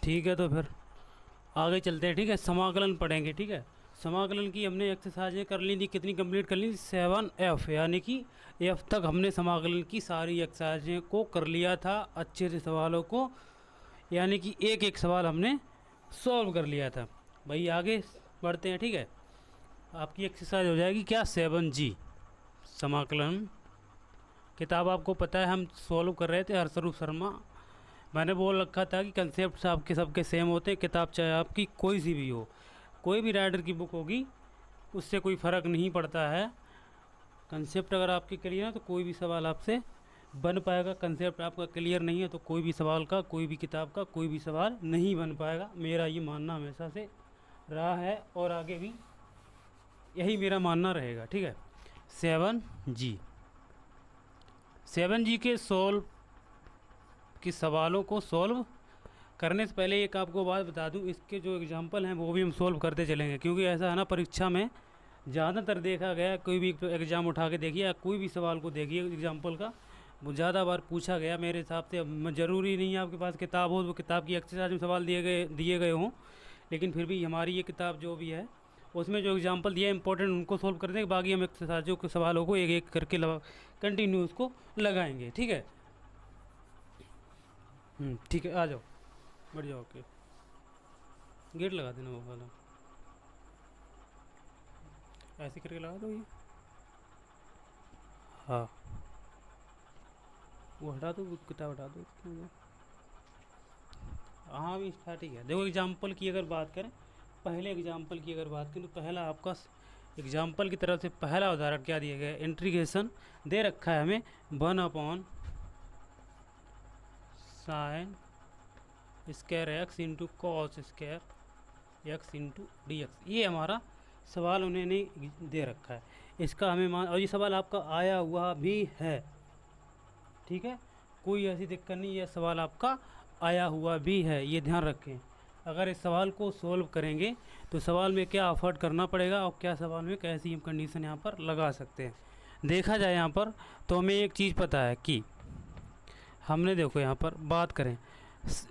ठीक है, तो फिर आगे चलते हैं। ठीक है, समाकलन पढ़ेंगे। ठीक है, समाकलन की हमने एक्सरसाइजें कर ली थी, कितनी कंप्लीट कर ली थी? 7F, यानी कि F तक हमने समाकलन की सारी एक्सरसाइजें को कर लिया था अच्छे से, सवालों को, यानी कि एक एक सवाल हमने सॉल्व कर लिया था। भाई आगे बढ़ते हैं। ठीक है, आपकी एक्सरसाइज हो जाएगी क्या? 7G, समाकलन। किताब आपको पता है हम सॉल्व कर रहे थे हरस्वरूप शर्मा। मैंने बोल रखा था कि कंसेप्ट आपके सबके सेम होते हैं, किताब चाहे आपकी कोई सी भी हो, कोई भी राइटर की बुक होगी, उससे कोई फ़र्क नहीं पड़ता है। कंसेप्ट अगर आपके क्लियर है तो कोई भी सवाल आपसे बन पाएगा। कंसेप्ट आपका क्लियर नहीं है तो कोई भी सवाल का, कोई भी किताब का कोई भी सवाल नहीं बन पाएगा। मेरा ये मानना हमेशा से रहा है और आगे भी यही मेरा मानना रहेगा। ठीक है, 7G, 7G के सॉल्व कि सवालों को सॉल्व करने से पहले एक आपको बात बता दूं, इसके जो एग्जांपल हैं वो भी हम सॉल्व करते चलेंगे, क्योंकि ऐसा है ना, परीक्षा में ज़्यादातर देखा गया, कोई भी एग्ज़ाम उठा के देखिए या कोई भी सवाल को देखिए एग्जांपल का, वो ज़्यादा बार पूछा गया मेरे हिसाब से। ज़रूरी नहीं है आपके पास किताब हो, वो किताब की एक्सरसाइज में सवाल दिए गए हों, लेकिन फिर भी हमारी ये किताब जो भी है उसमें जो एग्जाम्पल दिया इंपॉर्टेंट उनको सॉल्व कर देंगे, बाकी हम एक्सरसाइजों के सवालों को एक एक करके कंटिन्यू उसको लगाएंगे। ठीक है, ठीक है, आ जाओ, बढ़ जाओ। ओके, गेट लगा देना वो वाला, ऐसे करके लगा दो ये। हाँ, वो हटा दो, वो किताब हटा दो। हाँ, अभी स्टार्टिंग है। देखो एग्जाम्पल की अगर बात करें, पहले एग्जाम्पल की अगर बात करें तो पहला आपका एग्जाम्पल की तरफ से पहला उदाहरण क्या दिया गया है? इंटीग्रेशन दे रखा है हमें 1/sin square x into cos square x into d x. ये हमारा सवाल उन्होंने दे रखा है, इसका हमें मान, और ये सवाल आपका आया हुआ भी है। ठीक है, कोई ऐसी दिक्कत नहीं, ये सवाल आपका आया हुआ भी है, ये ध्यान रखें। अगर इस सवाल को सोल्व करेंगे तो सवाल में क्या अफर्ट करना पड़ेगा और क्या सवाल में कैसी हम कंडीशन यहाँ पर लगा सकते हैं। देखा जाए यहाँ पर तो हमें एक चीज़ पता है कि हमने, देखो यहाँ पर बात करें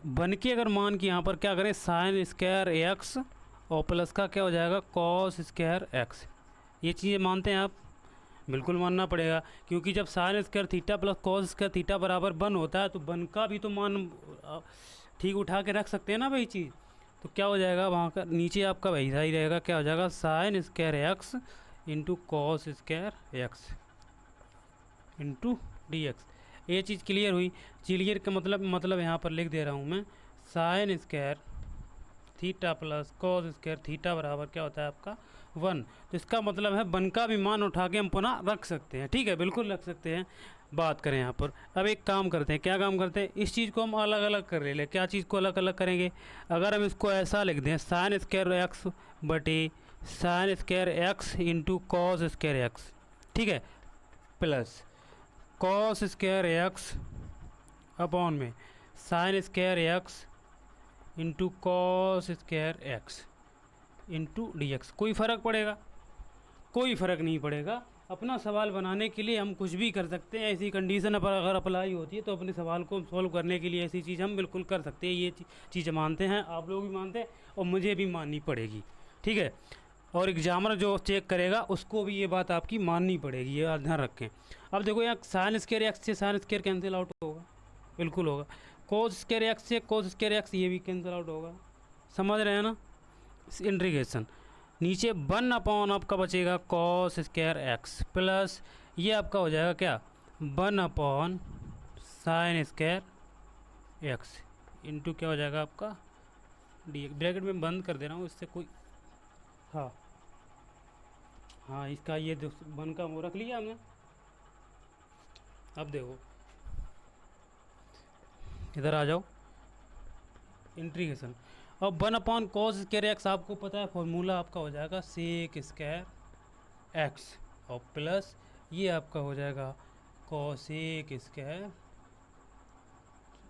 बन के, अगर मान के यहाँ पर क्या करें, साइन स्क्वायर एक्स और प्लस का क्या हो जाएगा, कॉस स्क्वायर एक्स। ये चीज़ें मानते हैं आप? बिल्कुल मानना पड़ेगा, क्योंकि जब sine square theta plus cos square theta बराबर 1 होता है तो 1 का भी तो मान ठीक उठा के रख सकते हैं ना भाई चीज़। तो क्या हो जाएगा वहाँ का नीचे आपका वैसा ही रहेगा, क्या हो जाएगा, sign square x into cos square x into d x. ये चीज़ क्लियर हुई? क्लियर का मतलब यहाँ पर लिख दे रहा हूँ मैं, sine square theta plus cos square theta बराबर क्या होता है आपका 1। तो इसका मतलब है 1 का भी मान उठा के हम पुनः रख सकते हैं। ठीक है, बिल्कुल रख सकते हैं। बात करें यहाँ पर, अब एक काम करते हैं, क्या काम करते हैं, इस चीज़ को हम अलग अलग कर ले। क्या चीज़ को अलग अलग करेंगे? अगर हम इसको ऐसा लिख दें, साइन स्क्वायर एक्स बटे sine square x into cos square x, ठीक है, plus cos square x upon में sine square x into cos square x into d x. कोई फ़र्क पड़ेगा? कोई फ़र्क नहीं पड़ेगा। अपना सवाल बनाने के लिए हम कुछ भी कर सकते हैं। ऐसी कंडीशन पर अगर अप्लाई होती है तो अपने सवाल को सॉल्व करने के लिए ऐसी चीज़ हम बिल्कुल कर सकते हैं। ये चीज़ मानते हैं, आप लोग भी मानते हैं और मुझे भी माननी पड़ेगी। ठीक है, और एग्जामर जो चेक करेगा उसको भी ये बात आपकी माननी पड़ेगी, ये ध्यान रखें। अब देखो यहाँ साइन स्क्वायर एक्स से साइन स्क्वायर कैंसिल आउट होगा, बिल्कुल होगा। कोस स्क्वायर एक्स से कोस स्क्वायर एक्स ये भी कैंसिल आउट होगा। समझ रहे हैं ना? इंटीग्रेशन नीचे 1 अपॉन आपका बचेगा कॉस स्क्वायर एक्स प्लस ये आपका हो जाएगा क्या, 1 upon sine square x into क्या हो जाएगा आपका डी। ब्रैकेट में बंद कर दे रहा हूँ, इससे कोई, हाँ हाँ, इसका ये 1 का वो रख लिया हमने। अब देखो इधर आ जाओ, इंटीग्रेशन। अब 1 अपॉन कॉस स्क्वायर एक्स आपको पता है फॉर्मूला आपका हो जाएगा सेक स्क्वायर एक्स और प्लस ये आपका हो जाएगा कॉसेक स्क्वायर,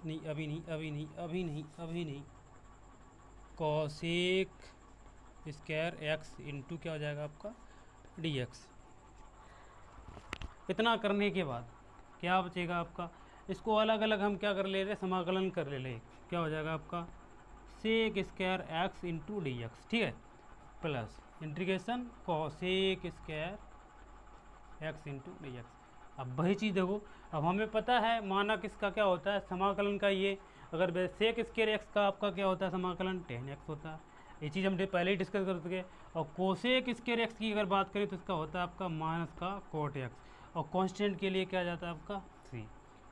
नहीं अभी नहीं अभी नहीं अभी नहीं अभी नहीं, कॉसेक स्क्वायर एक्स इंटू क्या हो जाएगा आपका डी एक्स। इतना करने के बाद क्या बचेगा आपका, इसको अलग अलग हम क्या कर ले रहे, समाकलन कर ले, क्या हो जाएगा आपका sec square x into d x, ठीक है, plus integration cosec square x into d x. अब वही चीज़ देखो, अब हमें पता है मानक इसका क्या होता है समाकलन का, ये अगर सेक स्क्वायर एक्स का आपका क्या होता है समाकलन tan x होता है, ये चीज़ हम पहले ही डिस्कस कर चुके हैं। और कोसेक स्क्वायर एक्स की अगर बात करें तो इसका होता है आपका माइनस का कोट एक्स, और कांस्टेंट के लिए क्या जाता है आपका c।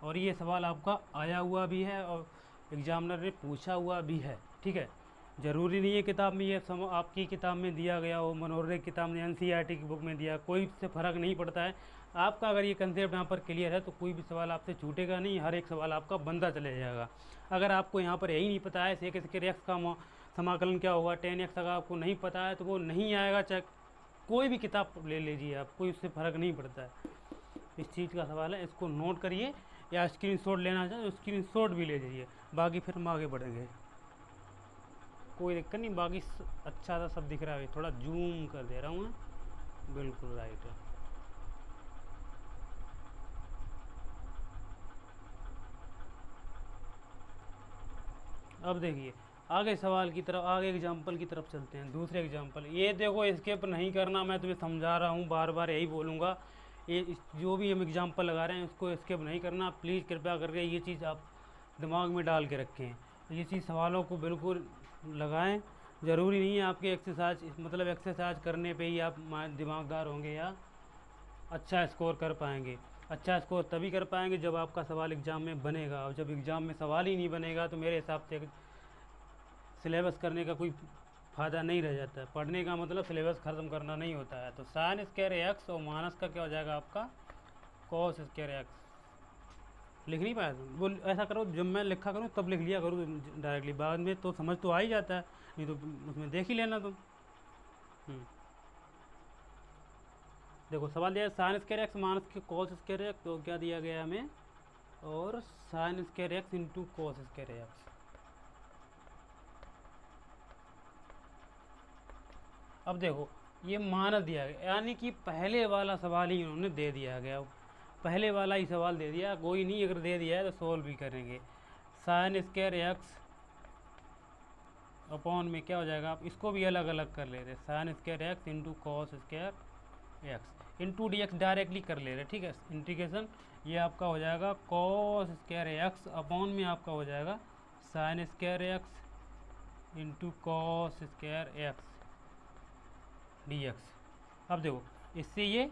और ये सवाल आपका आया हुआ भी है और एग्जामिनर ने पूछा हुआ भी है, ठीक है। ज़रूरी नहीं है किताब में ये आपकी किताब में दिया गया हो, मनोरम किताब में NCERT की बुक में दिया, कोई से फ़र्क नहीं पड़ता है। आपका अगर ये कंसेप्ट यहाँ पर क्लियर है तो कोई भी सवाल आपसे छूटेगा नहीं, हर एक सवाल आपका बनता चले जाएगा। अगर आपको यहाँ पर यही नहीं पता है सेक स्क्वायर एक्स का समाकलन क्या होगा, tan x अगर आपको नहीं पता है तो वो नहीं आएगा, चाहे कोई भी किताब ले लीजिए आप, कोई उससे फ़र्क नहीं पड़ता है। इस चीज़ का सवाल है, इसको नोट करिए, या स्क्रीनशॉट लेना चाहे तो स्क्रीनशॉट भी ले जाइए, बाकी फिर हम आगे बढ़ेंगे, कोई दिक्कत नहीं। बाकी अच्छा सा सब दिख रहा है, थोड़ा जूम कर दे रहा हूँ मैं, बिल्कुल राइट है। अब देखिए आगे सवाल की तरफ, आगे एग्जाम्पल की तरफ चलते हैं। दूसरे एग्जाम्पल, ये देखो स्किप नहीं करना, मैं तुम्हें समझा रहा हूँ, बार बार यही बोलूँगा, ये जो भी हम एग्जाम्पल लगा रहे हैं उसको स्किप नहीं करना प्लीज़, कृपया करके ये चीज़ आप दिमाग में डाल के रखें। ये चीज़ सवालों को बिल्कुल लगाएं, ज़रूरी नहीं है आपके एक्सरसाइज, मतलब एक्सरसाइज करने पे ही आप दिमागदार होंगे या अच्छा स्कोर कर पाएंगे। अच्छा स्कोर तभी कर पाएंगे जब आपका सवाल एग्ज़ाम में बनेगा, और जब एग्ज़ाम में सवाल ही नहीं बनेगा तो मेरे हिसाब से सिलेबस करने का कोई फ़ायदा नहीं रह जाता है। पढ़ने का मतलब सिलेबस ख़त्म करना नहीं होता है। तो साइन स्क्वायर एक्स और माइनस का क्या हो जाएगा आपका कॉस स्क्वायर एक्स। लिख नहीं पाया तुम, वो ऐसा करो जब मैं लिखा करूँ तब लिख लिया करो डायरेक्टली, बाद में तो समझ तो आ ही जाता है, नहीं तो उसमें देख ही लेना तुम। देखो सवाल दिया है साइन स्क्वायर एक्स माइनस के कॉस स्क्वायर एक्स, तो क्या दिया गया हमें, और sign square x into cos square x. अब देखो ये माइनस दिया गया, यानी कि पहले वाला सवाल ही उन्होंने दे दिया गया, पहले वाला ही सवाल दे दिया, कोई नहीं अगर दे दिया है तो सोल्व भी करेंगे। साइन स्क्वायर एक्स अपॉन में क्या हो जाएगा, आप इसको भी अलग अलग कर ले रहे, sign square x into cos square x into d x directly कर ले रहे, ठीक है। इंटीग्रेशन ये आपका हो जाएगा कॉस स्क्वायर एक्स अपॉन में आपका हो जाएगा sign square x into cos square x D x. अब देखो इससे ये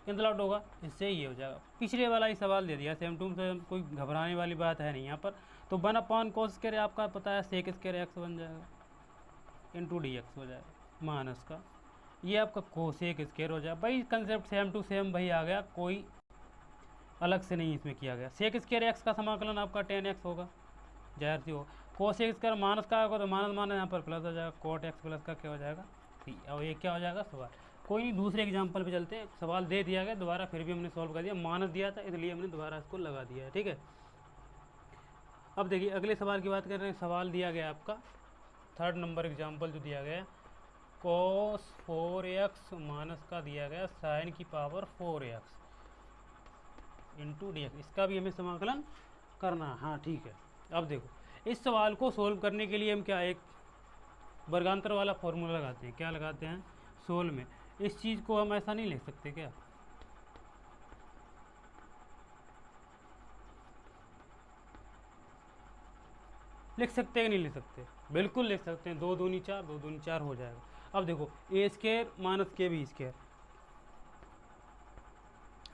कैंसल आउट होगा, इससे ये हो जाएगा, पिछले वाला ही सवाल दे दिया सेम टू सेम, कोई घबराने वाली बात है नहीं यहाँ पर। तो 1 अपॉन कॉस स्क्वायर आपका पता है सेक स्क्वायर एक्स बन जाएगा इंटू डी एक्स हो जाएगा माइनस का, ये आपका कोसेक स्क्वायर हो जाएगा। भाई कंसेप्ट सेम टू सेम भाई आ गया, कोई अलग से नहीं इसमें किया गया। सेक स्क्वायर एक्स का समाकलन आपका tan x होगा, जाहिर सी हो, कोसेक स्क्वायर माइनस का होगा तो माइनस माइनस यहाँ पर प्लस हो जाएगा, कोट एक्स प्लस का क्या हो जाएगा, और ये क्या हो जाएगा सवाल। कोई नहीं दूसरे एग्जाम्पल पे चलते हैं, सवाल दे दिया गया दोबारा, फिर भी हमने सॉल्व कर दिया, माइनस दिया था इसलिए हमने दोबारा इसको लगा दिया है, ठीक है। अब देखिए अगले सवाल की बात कर रहे हैं, सवाल दिया गया आपका 3rd नंबर एग्जाम्पल जो दिया गया cos 4x माइनस का दिया गया साइन की power 4x into d x, इसका भी हमें समाकलन करना है। हाँ ठीक है, अब देखो इस सवाल को सोल्व करने के लिए हम क्या एक वर्गांतर वाला फॉर्मूला लगाते हैं, क्या लगाते हैं सोल्व में। इस चीज़ को हम ऐसा नहीं लिख सकते क्या, लिख सकते हैं कि नहीं लिख सकते, बिल्कुल लिख सकते हैं, 2 दूनी 4 2 दूनी 4 हो जाएगा। अब देखो ए स्क्वायर माइनस के बी स्क्वायर,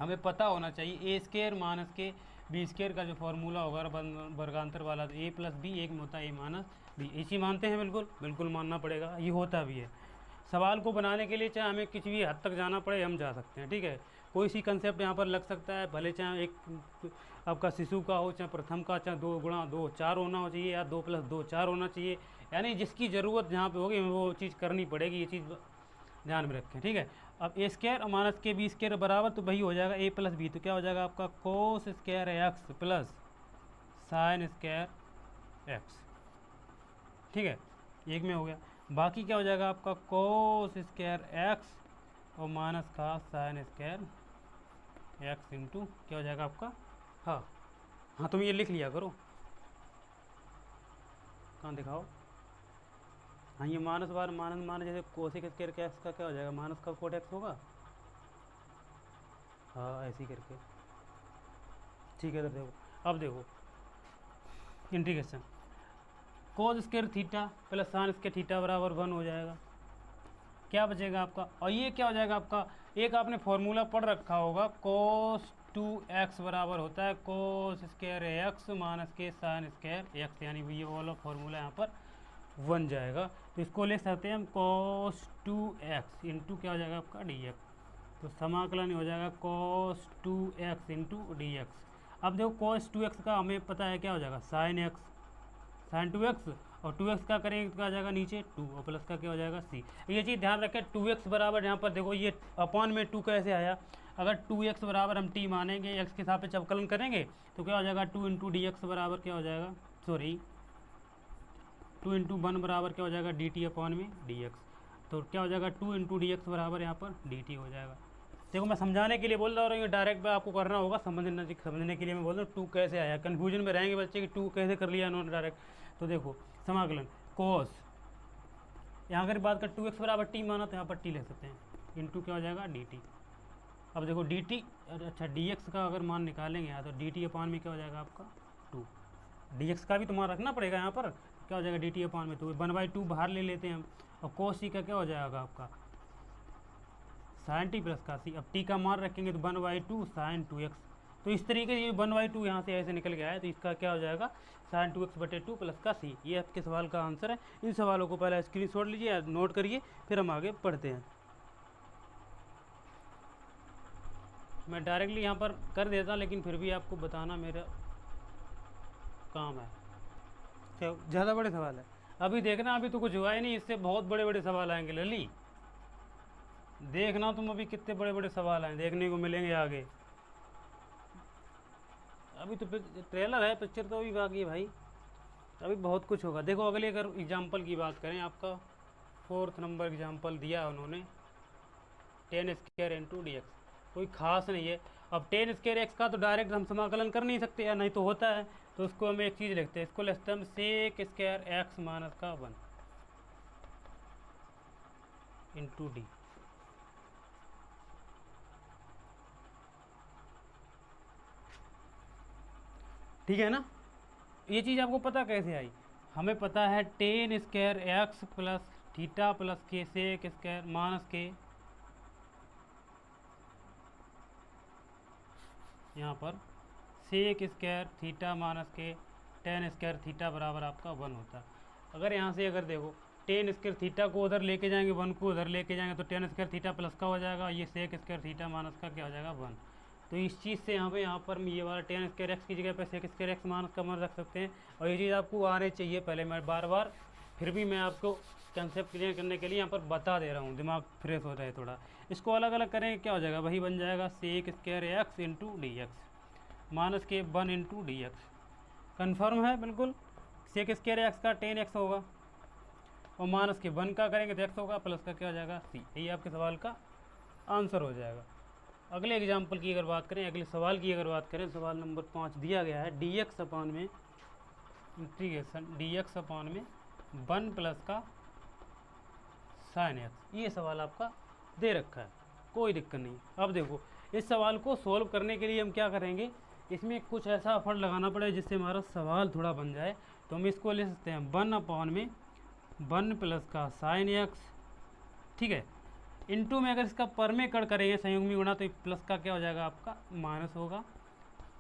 हमें पता होना चाहिए ए स्क्वायर माइनस के बी स्क्वायर का जो फॉर्मूला होगा वर्गांतर वाला, तो ए प्लस बी एक में होता है ए माइनस बी, इसी मानते हैं, बिल्कुल बिल्कुल मानना पड़ेगा, ये होता भी है। सवाल को बनाने के लिए चाहे हमें किसी भी हद तक जाना पड़े हम जा सकते हैं, ठीक है। कोई सी कंसेप्ट यहाँ पर लग सकता है, भले चाहे एक आपका शिशु का हो, चाहे प्रथम का, चाहे 2 गुणा 2 4 होना हो चाहिए, या 2 प्लस 2 4 होना चाहिए, यानी जिसकी ज़रूरत जहाँ पे होगी वो चीज़ करनी पड़ेगी, ये चीज़ ध्यान में रखें, ठीक है। अब ए स्क्वायर और माइनस के बी स्क्वायर बराबर, तो वही हो जाएगा ए प्लस बी, तो क्या हो जाएगा आपका cos square x plus sign square x, ठीक है, एक में हो गया। बाकी क्या हो जाएगा आपका कोस स्क्वायर एक्स और माइनस का साइन स्क्वायर एक्स इंटू क्या हो जाएगा आपका, हाँ तुम ये लिख लिया करो, कहाँ दिखाओ, हाँ ये माइनस बार माइनस माइनस जैसे कोसेक स्क्वायर का एक्स का क्या हो जाएगा, माइनस का कोट एक्स होगा। हाँ ऐसे ही करके, ठीक है। तो देखो अब देखो integration cos square theta plus sine square theta बराबर 1 हो जाएगा। क्या बचेगा आपका, और ये क्या हो जाएगा आपका, एक आपने फॉर्मूला पढ़ रखा होगा, कोस 2x बराबर होता है कोस स्क्वायर एक्स माइनस के साइन स्क्वायर एक्स, यानी ये वाला फॉर्मूला यहाँ पर बन जाएगा। तो इसको ले सकते हैं हम कोस 2x इंटू क्या हो जाएगा आपका dx, तो समाकलन हो जाएगा कोस 2x इंटू dx। अब देखो कोस 2x का हमें पता है क्या हो जाएगा साइन एक्स, साइन 2x, और 2x का करेंगे तो क्या आ जाएगा नीचे 2, और प्लस का क्या हो जाएगा c। ये चीज़ ध्यान रखें 2x बराबर, यहाँ पर देखो ये अपॉन में 2 कैसे आया, अगर 2x बराबर हम t मानेंगे x के हिसाब से अवकलन करेंगे तो क्या हो जाएगा 2 इंटू डी एक्स बराबर क्या हो जाएगा, सॉरी 2 इंटू 1 बराबर क्या हो जाएगा डी टी अपॉन में डी एक्स। तो क्या हो जाएगा 2 इंटू डी एक्स बराबर यहाँ पर डी टी हो जाएगा। देखो मैं समझाने के लिए बोल रहा हूँ, डायरेक्ट में आपको करना होगा, समझने के लिए मैं बोल रहा हूँ 2 कैसे आया, कन्फ्यूजन में रहेंगे बच्चे कि 2 कैसे कर लिया इन्होंने डायरेक्ट। तो देखो समाकलन कोस, यहाँ अगर बात कर 2x बराबर टी माना तो यहाँ पर टी ले सकते हैं, इंटू क्या हो जाएगा डी टी। अब देखो डी टी, अच्छा डी एक्स का अगर मान निकालेंगे यहाँ तो डी टी अपॉन में क्या हो जाएगा आपका 2, डी एक्स का भी तो मान रखना पड़ेगा यहाँ पर, क्या हो जाएगा डी टी अपॉन में 2, 1/2 बाहर ले लेते हैं हम, और कोस टी का क्या हो जाएगा आपका साइन टी प्लस का सी। अब टी का मान रखेंगे तो 1/2 साइन 2x, तो इस तरीके से ये 1/2 यहाँ से ऐसे निकल गया है, तो इसका क्या हो जाएगा साइन 2x/2 प्लस का सी। ये आपके सवाल का आंसर है। इन सवालों को पहले स्क्रीनशॉट लीजिए, नोट करिए, फिर हम आगे पढ़ते हैं। मैं डायरेक्टली यहाँ पर कर देता, लेकिन फिर भी आपको बताना मेरा काम है। क्या ज़्यादा बड़े सवाल है, अभी देखना, अभी तो कुछ हुआ ही नहीं, इससे बहुत बड़े बड़े सवाल आएंगे लली, देखना तुम अभी कितने बड़े बड़े सवाल हैं देखने को मिलेंगे आगे। अभी तो ट्रेलर है, पिक्चर तो अभी बाकी है भाई, अभी बहुत कुछ होगा। देखो अगले अगर एग्जाम्पल की बात करें, आपका 4th नंबर एग्जाम्पल दिया है उन्होंने 10 स्क्वायर इंटू डी एक्स, कोई खास नहीं है। अब 10 स्क्वायर एक्स का तो डायरेक्ट हम समाकलन कर नहीं सकते, या नहीं तो होता है, तो उसको हम एक चीज़ लिखते हैं, इसको लिखते हैं हम सेक स्क्वायर एक्स माइनस का 1 इंटू डी। ठीक है ना, ये चीज़ आपको पता कैसे आई, हमें पता है 10 square x plus theta plus के सेक स्क्वायर माइनस के, यहाँ पर सेक स्क्वायर थीटा माइनस के 10 स्क्वायर थीटा बराबर आपका 1 होता है। अगर यहाँ से अगर देखो 10 स्क्वायर थीटा को उधर लेके जाएंगे, 1 को उधर लेके जाएंगे, तो 10 स्क्वायर थीटा प्लस का हो जाएगा, ये सेक स्क्वायर थीटा माइनस का क्या हो जाएगा 1। तो इस चीज़ से यहाँ पर ये वाला 10 स्क्वायर एक्स की जगह पर सेक स्क्वायर एक्स माइनस का मान रख सकते हैं, और ये चीज़ आपको आने चाहिए। पहले मैं बार बार फिर भी मैं आपको कंसेप्ट क्लियर करने के लिए यहाँ पर बता दे रहा हूँ, दिमाग फ्रेश हो जाए थोड़ा। इसको अलग अलग करेंगे क्या हो जाएगा, वही बन जाएगा sec square x into d x minus के 1 इंटू डी एक्स। कन्फर्म है बिल्कुल, सेक स्क्वायर एक्स का 10x होगा, और माइनस के 1 का करेंगे तो x होगा, प्लस का क्या हो जाएगा c। यही आपके सवाल का आंसर हो जाएगा। अगले एग्जाम्पल की अगर बात करें, अगले सवाल की अगर बात करें, सवाल नंबर 5 दिया गया है dx अपॉन में इंटीग्रेशन dx अपॉन में 1 प्लस का साइन एक्स। ये सवाल आपका दे रखा है, कोई दिक्कत नहीं। अब देखो इस सवाल को सोल्व करने के लिए हम क्या करेंगे, इसमें कुछ ऐसा एफर्ट लगाना पड़े जिससे हमारा सवाल थोड़ा बन जाए। तो हम इसको ले सकते हैं 1 अपॉन में 1 प्लस का साइन एक्स, ठीक है, इनटू में अगर इसका पर में कड़ करेंगे संयोग में गुणा, तो प्लस का क्या हो जाएगा आपका माइनस होगा।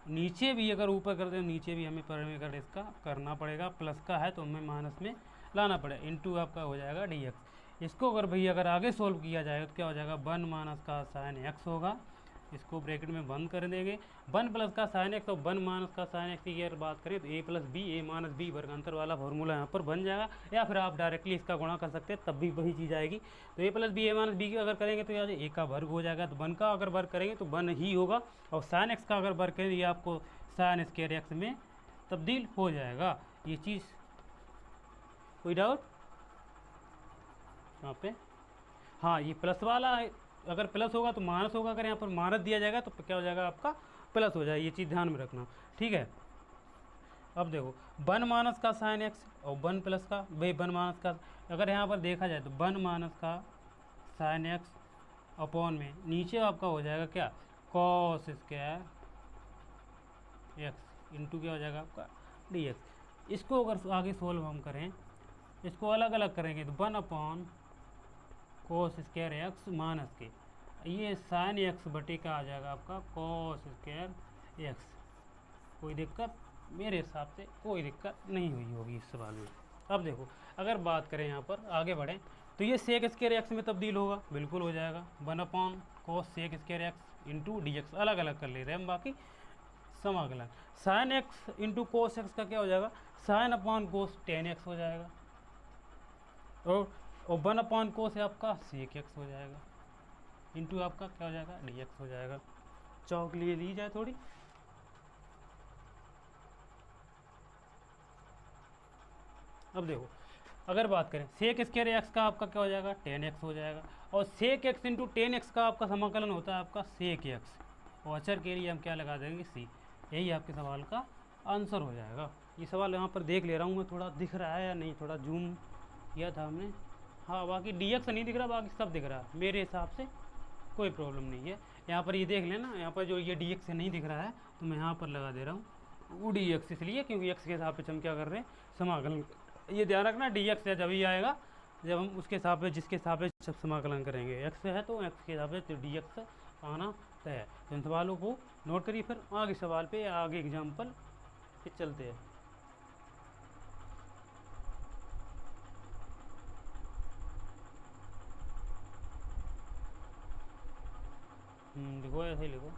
नीचे भी अगर ऊपर कर दें, नीचे भी हमें पर में कड़ इसका करना पड़ेगा, प्लस का है तो हमें माइनस में लाना पड़ेगा, इनटू आपका हो जाएगा डी एक्स। इसको अगर भैया अगर आगे सोल्व किया जाएगा तो क्या हो जाएगा 1 माइनस का साइन एक्स होगा, इसको ब्रैकेट में बंद कर देंगे। 1 प्लस का साइन एक्स और 1 माइनस का साइन एक्स की अगर बात करें तो a plus b a minus b वर्गांतर वाला फॉर्मूला यहाँ पर बन जाएगा, या फिर आप डायरेक्टली इसका गुणा कर सकते हैं, तब भी वही चीज़ आएगी। तो a plus b a minus b की अगर करेंगे तो यार a का वर्ग हो जाएगा, तो 1 का अगर वर्ग करेंगे तो 1 ही होगा, और साइन एक्स का अगर वर्ग करेंगे ये आपको साइन स्क्वायर एक्स में तब्दील हो जाएगा। ये चीज़ कोई डाउट यहाँ पे? हाँ, ये प्लस वाला अगर प्लस होगा तो माइनस होगा, अगर यहाँ पर माइनस दिया जाएगा तो क्या हो जाएगा आपका प्लस हो जाएगा, ये चीज़ ध्यान में रखना, ठीक है। अब देखो 1 माइनस का साइन एक्स और 1 प्लस का, भाई 1 माइनस का, अगर यहाँ पर देखा जाए तो 1 माइनस का साइन एक्स अपॉन में नीचे आपका हो जाएगा क्या, कॉस स्क्वायर एक्स इंटू क्या हो जाएगा आपका डी एक्स। इसको अगर आगे सोल्व हम करें, इसको अलग अलग करेंगे तो 1 upon cos square x minus के ये साइन एक्स बटे का आ जाएगा आपका कॉस स्क्वायर एक्स। कोई दिक्कत, मेरे हिसाब से कोई दिक्कत नहीं हुई होगी इस सवाल में। अब देखो अगर बात करें यहाँ पर आगे बढ़ें तो ये सेक स्क्वायर एक्स में तब्दील होगा, बिल्कुल हो जाएगा 1 upon cos sec square x into d x. अलग अलग कर ले रहे हैं हम, बाकी समाकलन sine x into cos x का क्या हो जाएगा, sine upon cos tan x हो जाएगा, और 1 अपॉन कोस है आपका सेक एक्स हो जाएगा इंटू आपका क्या हो जाएगा डी एक्स हो जाएगा। चौक लिए ली जाए थोड़ी। अब देखो अगर बात करें सेक स्क्वायर एक्स का आपका क्या हो जाएगा 10x हो जाएगा, और सेक एक्स इंटू 10x का आपका समाकलन होता है आपका सेक एक्स, और अचर के लिए हम क्या लगा देंगे सी। यही आपके सवाल का आंसर हो जाएगा। ये सवाल यहाँ पर देख ले रहा हूँ मैं, थोड़ा दिख रहा है या नहीं, थोड़ा जूम किया था हमने। हाँ बाकी डी एक्स नहीं दिख रहा, बाकी सब दिख रहा है मेरे हिसाब से, कोई प्रॉब्लम नहीं है। यहाँ पर ये देख लेना, यहाँ पर जो ये डी एक्स नहीं दिख रहा है तो मैं यहाँ पर लगा दे रहा हूँ वो डी एक्स, इसलिए क्योंकि एक्स के हिसाब से हम क्या कर रहे हैं समाकलन। ये ध्यान रखना डी एक्स है जब ही आएगा जब हम उसके हिसाब से जिसके हिसाब से सब समाकलन करेंगे। एक्स है तो एक्स के हिसाब से डी एक्स आना तय है। तो इन सवालों को नोट करिए, फिर आगे सवाल पे या आगे एग्जाम्पल पे चलते हैं। लिखो ऐसे ही लिखो।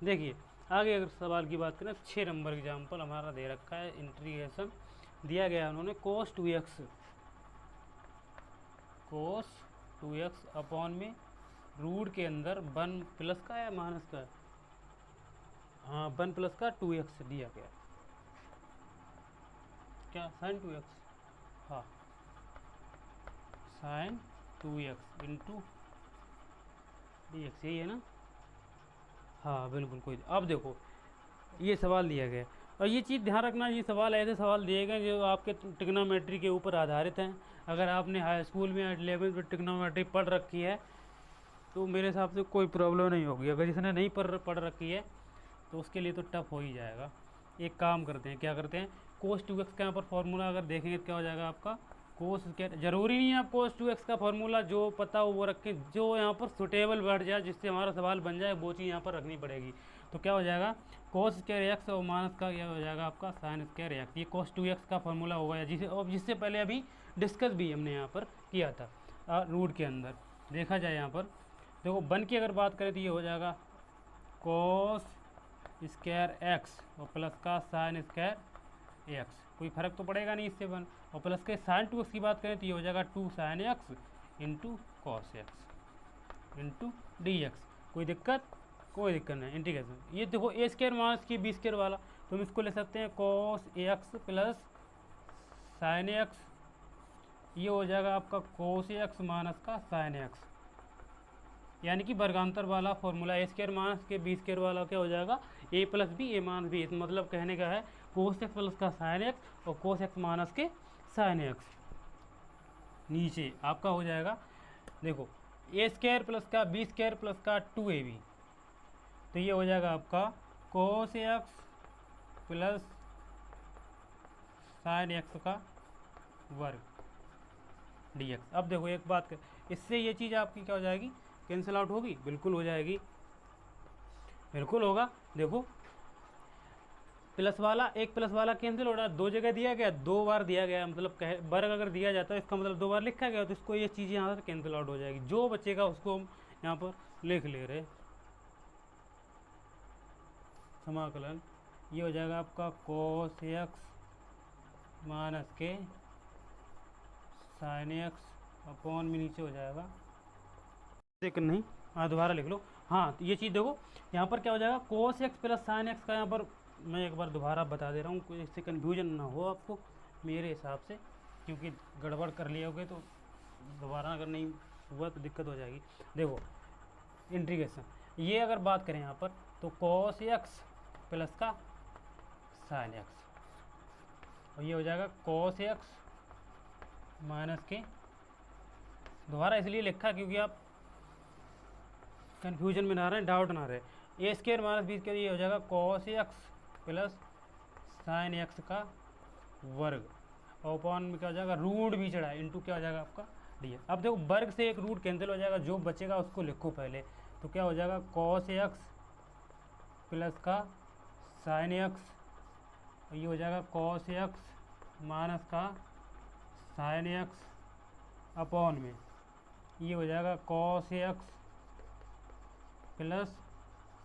देखिए आगे अगर सवाल की बात करें 6 नंबर एग्जाम्पल हमारा दे रखा है, इंटीग्रेशन दिया गया उन्होंने कोस 2x अपॉन में रूट के अंदर 1 प्लस का या माइनस का, हाँ 1 प्लस का 2x दिया गया, क्या साइन 2x, हाँ sign 2x into d x, यही है ना, हाँ बिल्कुल कोई। अब देखो ये सवाल दिया गया, और ये चीज़ ध्यान रखना, ये सवाल ऐसे सवाल दिए गए जो आपके ट्रिग्नोमेट्री के ऊपर आधारित हैं। अगर आपने हाई स्कूल में 11वीं में ट्रिग्नोमेट्री पढ़ रखी है तो मेरे हिसाब से कोई प्रॉब्लम नहीं होगी। अगर जिसने नहीं पढ़ रखी है तो उसके लिए तो टफ हो ही जाएगा। एक काम करते हैं, क्या करते हैं, कोस 2x का यहाँ पर फॉर्मूला अगर देखेंगे तो क्या हो जाएगा आपका कोस स्क्वायर। जरूरी नहीं है आप कोस 2x का फॉर्मूला जो पता हो वो रखें, जो यहाँ पर सुटेबल बैठ जाए जिससे हमारा सवाल बन जाए वो चीज़ यहाँ पर रखनी पड़ेगी। तो क्या हो जाएगा कोस स्क्वायर एक्स और माइनस का क्या हो जाएगा आपका साइन स्क्वायर एक्स। ये कोस 2x का फॉर्मूला होगा जिससे पहले अभी डिस्कस भी हमने यहाँ पर किया था रूट के अंदर। देखा जाए यहाँ पर देखो 1 की अगर बात करें तो ये हो जाएगा कोस स्क्वायर एक्स और प्लस का साइन स्क्वायर एक्स, कोई फर्क तो पड़ेगा नहीं इससे 1, और प्लस के साइन 2x की बात करें तो ये हो जाएगा 2 sign x into cos x into d x. कोई दिक्कत, कोई दिक्कत नहीं। इंटीग्रेशन ये देखो ए स्क्वायर माइनस की बी स्क्वायर वाला, तो हम इसको ले सकते हैं cos x plus sine x, ये हो जाएगा आपका कोस एक्स माइनस का साइन एक्स, यानी कि वर्गांतर वाला फॉर्मूला। ए स्क्वायर माइनस के बी स्क्वायर वाला क्या हो जाएगा ए plus b a minus B, मतलब कहने का है कोस एक्स प्लस का साइन एक्स और कोस एक्स माइनस के साइन एक्स। नीचे आपका हो जाएगा देखो ए स्क्वायर प्लस का बी स्क्वायर प्लस का 2ab, तो ये हो जाएगा आपका cos x plus sine x का वर्ग डी एक्स। अब देखो एक बात कर, इससे ये चीज़ आपकी क्या हो जाएगी कैंसिल आउट होगी, बिल्कुल हो जाएगी, बिल्कुल होगा। देखो प्लस वाला एक प्लस वाला कैंसिल हो रहा है, 2 जगह दिया गया, 2 बार दिया गया, मतलब वर्ग अगर दिया जाता है इसका मतलब 2 बार लिखा गया, तो इसको ये चीज़ यहाँ से कैंसिल आउट हो जाएगी। जो बचेगा उसको हम यहाँ पर लिख ले रहे समाकलन, ये हो जाएगा आपका कोस एक्स माइनस के साइन एक्स अपॉन में नीचे हो जाएगा सेकंड नहीं, हाँ दोबारा लिख लो। हाँ तो ये चीज़ देखो यहाँ पर क्या हो जाएगा cos x plus sine x का, यहाँ पर मैं एक बार दोबारा बता दे रहा हूँ इससे कन्फ्यूजन ना हो आपको मेरे हिसाब से, क्योंकि गड़बड़ कर लिए होगे तो दोबारा अगर नहीं हुआ तो दिक्कत हो जाएगी। देखो इंटीग्रेशन, ये अगर बात करें यहाँ पर तो कॉस एक्स प्लस का साइन एक्स, और ये हो जाएगा कॉस एक्स माइनस के, दोबारा इसलिए लिखा क्योंकि आप कन्फ्यूजन में ना रहे, डाउट ना रहे। ए स्केयर माइनस बी स्केयर, ये हो जाएगा cos x plus sine x का वर्ग, और अपॉन में क्या हो जाएगा रूट भी चढ़ा इंटू क्या हो जाएगा आपका डी। अब देखो वर्ग से एक रूट कैंसिल हो जाएगा, जो बचेगा उसको लिखो पहले, तो क्या हो जाएगा कॉस एक्स प्लस का साइन एक्स, ये हो जाएगा कॉस एक्स माइनस का साइन एक्स अपॉन में ये हो जाएगा cos x plus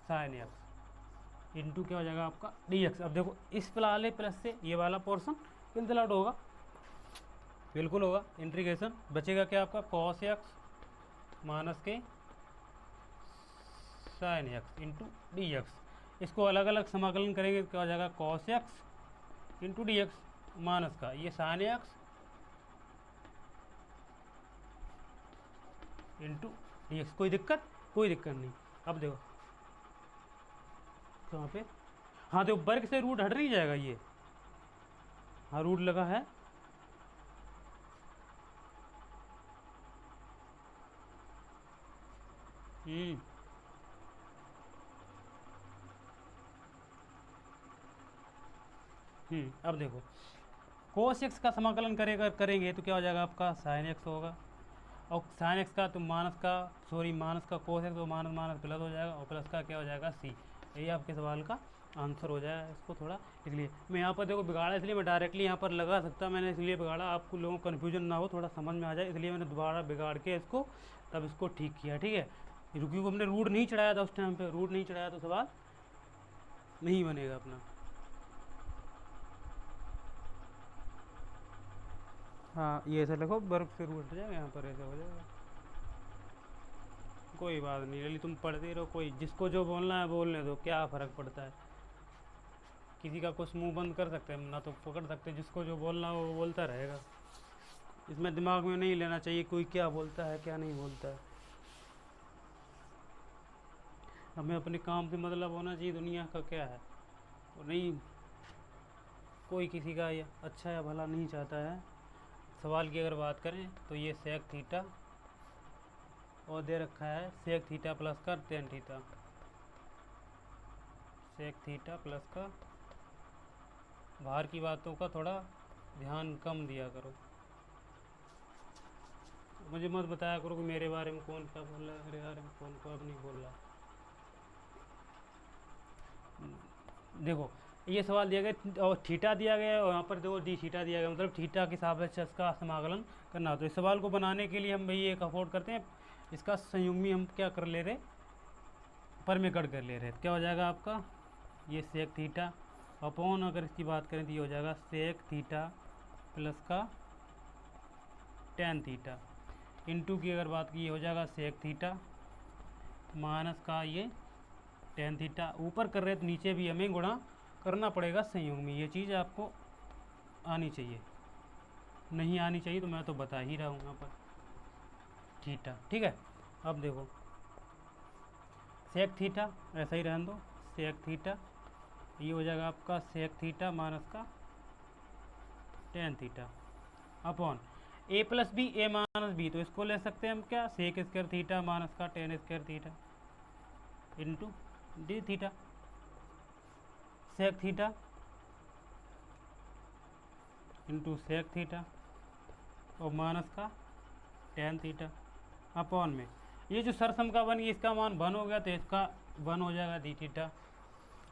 sign x into क्या हो जाएगा आपका डी एक्स। अब देखो इस वाले प्लस से ये वाला पोर्शन कैंसिल आउट होगा, बिल्कुल होगा। इंटीग्रेशन बचेगा क्या आपका कॉस एक्स माइनस के sign x into d x. इसको अलग अलग समाकलन करेंगे तो क्या हो जाएगा cos x into d x minus का ये sign x into d x. कोई दिक्कत? कोई दिक्कत नहीं। अब देखो कहाँ पे, हाँ देखो वर्ग से रूट हट नहीं जाएगा ये, हाँ रूट लगा है, अब देखो कोस एक्स का समाकलन करेंगे तो क्या हो जाएगा आपका साइन एक्स होगा, और साइन एक्स का तो माइनस का माइनस का कोस एक्स तो माइनस माइनस प्लस हो जाएगा, और प्लस का क्या हो जाएगा सी। यही आपके सवाल का आंसर हो जाएगा। इसको थोड़ा इसलिए मैं यहाँ पर देखो बिगाड़ा, इसलिए मैं डायरेक्टली यहाँ पर लगा सकता, मैंने इसलिए बिगाड़ा आपको लोगों को कन्फ्यूजन ना हो, थोड़ा समझ में आ जाए, इसलिए मैंने दोबारा बिगाड़ के इसको तब इसको ठीक किया। ठीक है, क्योंकि हमने रूट नहीं चढ़ाया था उस टाइम पे, रूट नहीं चढ़ाया तो सवाल नहीं बनेगा अपना। हाँ ये ऐसा लिखो वर्ग से रूट हट जाएगा, यहाँ पर ऐसा हो जाएगा। कोई बात नहीं रही, तुम पढ़ते रहो, कोई जिसको जो बोलना है बोलने दो, क्या फ़र्क पड़ता है। किसी का कुछ मुंह बंद कर सकते हैं ना तो पकड़ सकते हैं, जिसको जो बोलना हो वो बोलता रहेगा। इसमें दिमाग में नहीं लेना चाहिए कोई क्या बोलता है क्या नहीं बोलता है। हमें अपने काम से मतलब होना चाहिए, दुनिया का क्या है और नहीं, कोई किसी का ये अच्छा या भला नहीं चाहता है। सवाल की अगर बात करें तो ये सेक थीटा और दे रखा है सेक थीटा प्लस का tan theta, sec theta plus का, बाहर की बातों का थोड़ा ध्यान कम दिया करो, मुझे मत बताया करो कि मेरे बारे में कौन क्या बोल रहा है, मेरे बारे में कौन कौन नहीं बोल रहा। देखो ये सवाल दिया गया और थीटा दिया गया और यहाँ पर देखो डी थीटा दिया गया, मतलब थीटा के हिसाब से इसका समाकलन करना। तो इस सवाल को बनाने के लिए हम भाई एक अफोर्ड करते हैं, इसका संयुग्मी हम क्या कर ले रहे, परमेकड़ कर ले रहे। क्या हो जाएगा आपका ये सेक थीटा अपॉन, अगर इसकी बात करें तो ये हो जाएगा सेक थीटा प्लस का टेन थीटा इंटू की अगर बात की ये हो जाएगा सेक थीटा माइनस का ये टेन थीटा। ऊपर कर रहे तो नीचे भी हमें गुणा करना पड़ेगा संयोग में, ये चीज़ आपको आनी चाहिए, नहीं आनी चाहिए तो मैं तो बता ही रहा हूँ यहाँ पर थीटा। ठीक है, अब देखो सेक थीटा ऐसा ही रहने दो, सेक थीटा ये हो जाएगा आपका सेक थीटा माइनस का tan theta upon a plus b a minus b, तो इसको ले सकते हैं हम क्या सेक स्क्वायर थीटा माइनस का tan square theta into d theta, sec theta into sec theta और माइनस का टेन थीटा अपॉन में ये जो सरसम का वन, इसका मान वन हो गया तो इसका वन हो जाएगा डी थीटा।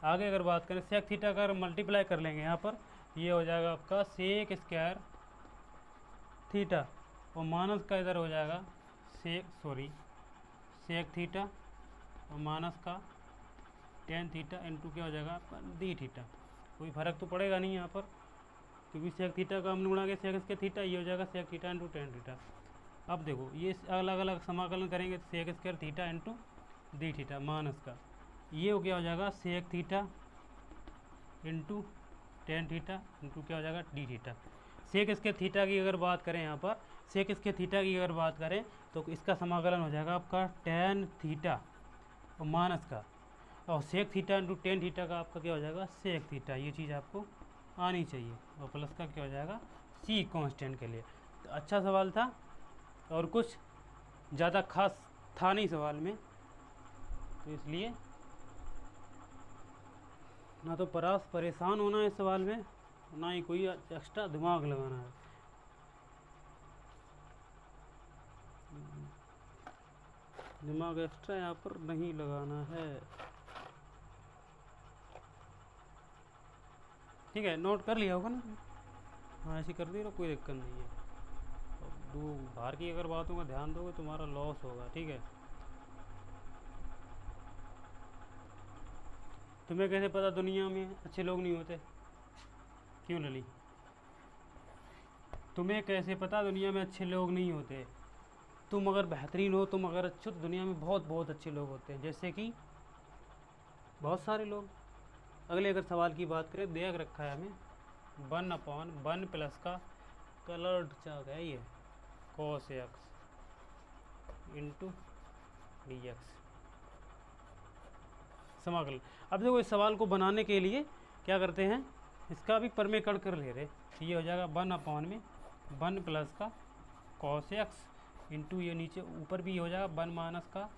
आगे अगर बात करें सेक थीटा का अगर मल्टीप्लाई कर लेंगे यहाँ पर, ये हो जाएगा आपका सेक स्क्वायर थीटा और माइनस का इधर हो जाएगा सेक थीटा और माइनस का टेन थीटा इंटू क्या हो जाएगा आपका डी थीटा। कोई फ़र्क तो पड़ेगा नहीं यहाँ पर, क्योंकि सेक थीटा का हमने गुणा किया सेक स्क्वायर थीटा, ये हो जाएगा sec theta into tan theta. अब देखो ये अलग अलग समाकलन करेंगे तो sec square theta into d theta minus का ये हो क्या हो जाएगा sec theta into tan theta into क्या हो जाएगा d theta. Sec square theta की अगर बात करें यहाँ पर सेक स्क्वायर थीटा की अगर बात करें तो इसका समाकलन हो जाएगा आपका टेन थीटा और माइनस का, और sec theta into tan theta का आपका क्या हो जाएगा सेक थीटा। ये चीज़ आपको आनी चाहिए, और प्लस का क्या हो जाएगा सी कांस्टेंट के लिए। तो अच्छा सवाल था और कुछ ज़्यादा खास था नहीं सवाल में, तो इसलिए ना तो परेशान होना है इस सवाल में, ना ही कोई एक्स्ट्रा दिमाग लगाना है। दिमाग एक्स्ट्रा यहाँ पर नहीं लगाना है। ठीक है, नोट कर लिया होगा ना? हाँ, ऐसे कर दी तो कोई दिक्कत नहीं है। दो बाहर की अगर बातों का ध्यान दोगे तुम्हारा लॉस होगा। ठीक है, तुम्हें कैसे पता दुनिया में अच्छे लोग नहीं होते? क्यों लली? तुम्हें कैसे पता दुनिया में अच्छे लोग नहीं होते? तुम अगर बेहतरीन हो, तुम अगर अच्छे, तो दुनिया में बहुत बहुत अच्छे लोग होते हैं, जैसे कि बहुत सारे लोग। अगले अगर सवाल की बात करें, देख रखा है हमें 1/1 प्लस का कलर्ड चाक है ये cos x into d x समाकलन। अब देखो इस सवाल को बनाने के लिए क्या करते हैं, इसका भी परमेकरण कर ले रहे। ये हो जाएगा 1/1 प्लस का cos x इंटू ये नीचे ऊपर भी हो जाएगा 1 माइनस का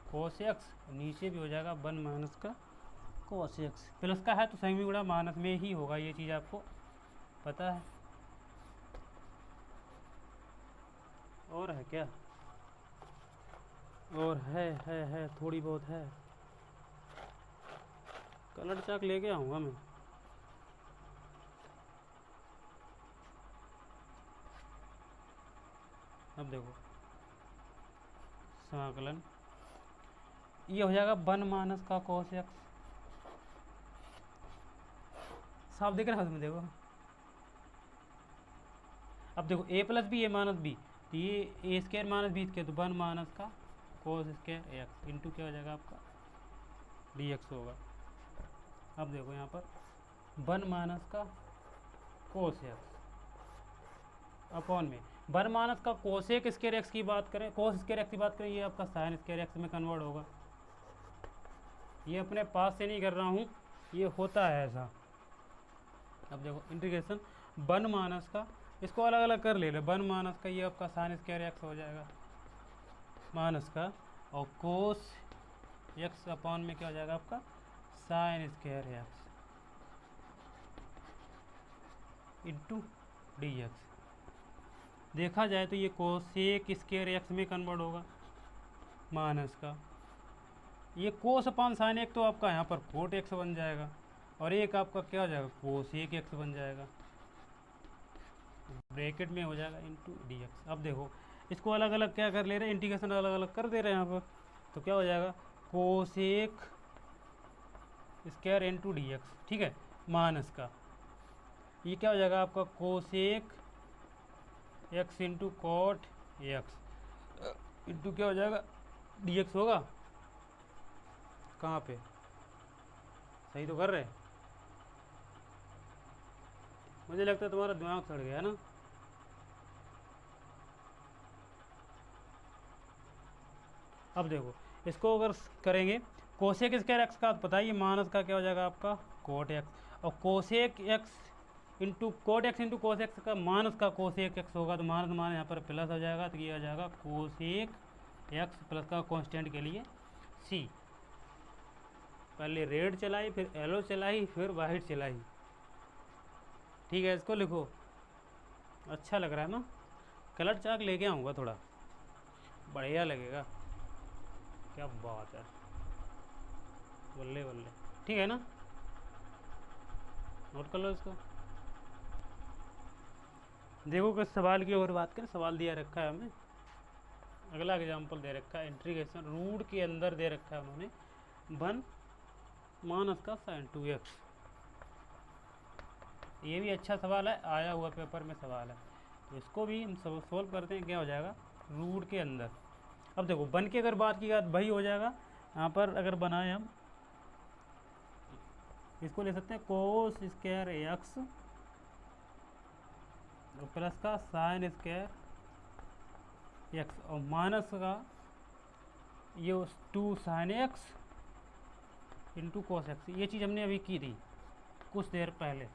cos x, नीचे भी हो जाएगा 1 माइनस का cos x। प्लस का है तो सही में गुणा माइनस में ही होगा, ये चीज़ आपको पता है। और है क्या? और है थोड़ी बहुत है। कलर चाक लेके आऊँगा मैं। अब देखो समाकलन ये हो जाएगा 1 माइनस का cos x। साफ देख रहे हो तुम? देखो अब देखो a plus b a minus b, तो ये a square minus b square, तो 1 माइनस का cos स्क्वायर एक्स इंटू क्या हो जाएगा आपका डी एक्स होगा। अब देखो यहाँ पर 1 माइनस का cos एक्स अपॉन में 1 माइनस का कोसेक स्क्वायर एक्स की बात करें, cos स्क्वायर एक्स की बात करें, ये आपका साइन स्क्वायर एक्स में कन्वर्ट होगा। ये अपने पास से नहीं कर रहा हूँ, ये होता है ऐसा। अब देखो इंटीग्रेशन 1 माइनस का, इसको अलग अलग कर ले लो, 1 माइनस का ये आपका साइन स्क्वायर एक्स हो जाएगा माइनस का, और कोस एक्स अपॉन में क्या हो जाएगा आपका sign square x into d x. देखा जाए तो ये कोसेक स्क्वायर एक्स में कन्वर्ट होगा माइनस का, ये कोस अपॉन साइन एक तो आपका यहाँ पर कोट एक्स बन जाएगा, और एक आपका क्या हो जाएगा कोसेक एक्स बन जाएगा, ब्रैकेट में हो जाएगा इंटू डी एक्स। अब देखो इसको अलग अलग क्या कर ले रहे हैं, इंटीग्रेशन अलग अलग कर दे रहे हैं यहाँ पर, तो क्या हो जाएगा cosec square into d x. ठीक है, माइनस का ये क्या हो जाएगा आपका cosec x into cot x into क्या हो जाएगा डी एक्स होगा। कहाँ पे सही तो कर रहे? मुझे लगता है तुम्हारा दिमाग सड़ गया ना। अब देखो इसको अगर करेंगे कोसेक स्क्वायर एक्स का, तो पता ही माइनस का क्या हो जाएगा आपका कोट एक्स, और cosec x into cot x into cos x का माइनस का कोसेक एक्स होगा, तो माइनस माइनस यहाँ पर प्लस हो जाएगा, तो ये आ जाएगा कोसेक एक्स प्लस का कांस्टेंट के लिए सी। पहले रेड चलाई, फिर येलो चलाई, फिर वाइट चलाई। ठीक है, इसको लिखो, अच्छा लग रहा है ना? कलर चाक लेके आऊँगा, थोड़ा बढ़िया लगेगा। क्या बात है, बल्ले बल्ले। ठीक है ना, नोट कर लो इसको। देखो कि सवाल की और बात करें, सवाल दिया रखा है हमें, अगला एग्जांपल दे रखा है इंटीग्रेशन रूट के अंदर दे रखा है उन्होंने 1 माइनस का साइन 2x। ये भी अच्छा सवाल है, आया हुआ पेपर में सवाल है, तो इसको भी हम सोल्व करते हैं। क्या हो जाएगा रूट के अंदर। अब देखो 1 की अगर बात की जाए वही हो जाएगा, यहाँ पर अगर बनाए हम इसको ले सकते हैं कोस स्क्वायर एक्स प्लस का साइन स्क्वायर एक्स और माइनस का ये 2 sin x into cos x. ये चीज़ हमने अभी की थी कुछ देर पहले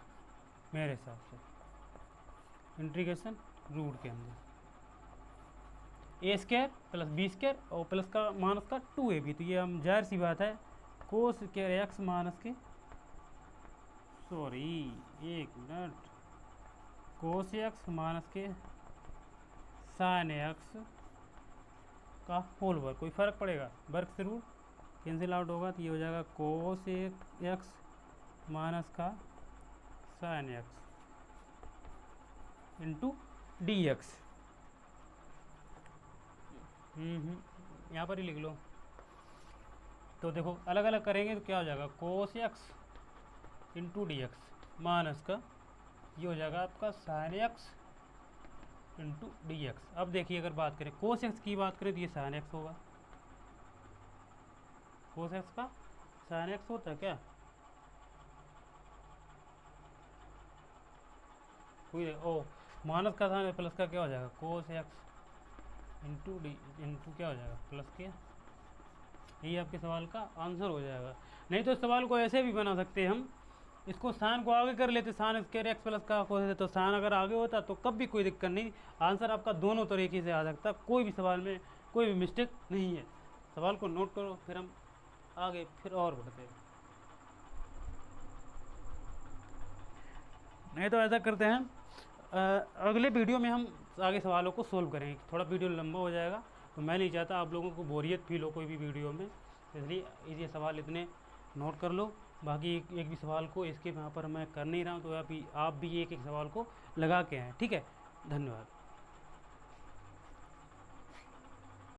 मेरे हिसाब से इंटीग्रेशन रूट के अंदर, ए स्क्वायर प्लस बी स्क्वायर और प्लस का माइनस का 2ab। तो ये हम जाहिर सी बात है कोस स्क्वायर एक्स माइनस के, सॉरी एक मिनट, कोस एक्स माइनस के साइन एक्स का होल वर्ग। कोई फ़र्क पड़ेगा, वर्ग से रूट कैंसिल आउट होगा तो ये हो जाएगा कोस एक्स माइनस का sign x into d x. यहाँ पर ही लिख लो। तो देखो अलग अलग करेंगे तो क्या हो जाएगा, cos x into d x minus का ये हो जाएगा आपका sign x into d x. अब देखिए अगर बात करें कोस एक्स की बात करें तो ये साइन एक्स होगा, कोस एक्स का साइन एक्स होता है क्या, कोई ओ माइनस का साइन प्लस का क्या हो जाएगा cos x into D into क्या हो जाएगा प्लस के। यही आपके सवाल का आंसर हो जाएगा। नहीं तो इस सवाल को ऐसे भी बना सकते हैं हम, इसको साइन को आगे कर लेते, साइन स्क्वायर एक्स प्लस का कोस, तो साइन अगर आगे होता तो कब भी कोई दिक्कत नहीं, आंसर आपका दोनों तरीके से आ सकता, कोई भी सवाल में कोई भी मिस्टेक नहीं है। सवाल को नोट करो फिर हम आगे फिर और बढ़ते हैं। नहीं तो ऐसा करते हैं अगले वीडियो में हम आगे सवालों को सोल्व करेंगे। थोड़ा वीडियो लंबा हो जाएगा तो मैं नहीं चाहता आप लोगों को बोरियत फील हो कोई भी वीडियो में, इसलिए ये सवाल इतने नोट कर लो। बाकी एक भी सवाल को इसके यहाँ पर मैं कर नहीं रहा हूँ, तो आप भी एक एक सवाल को लगा के आएँ। ठीक है, धन्यवाद।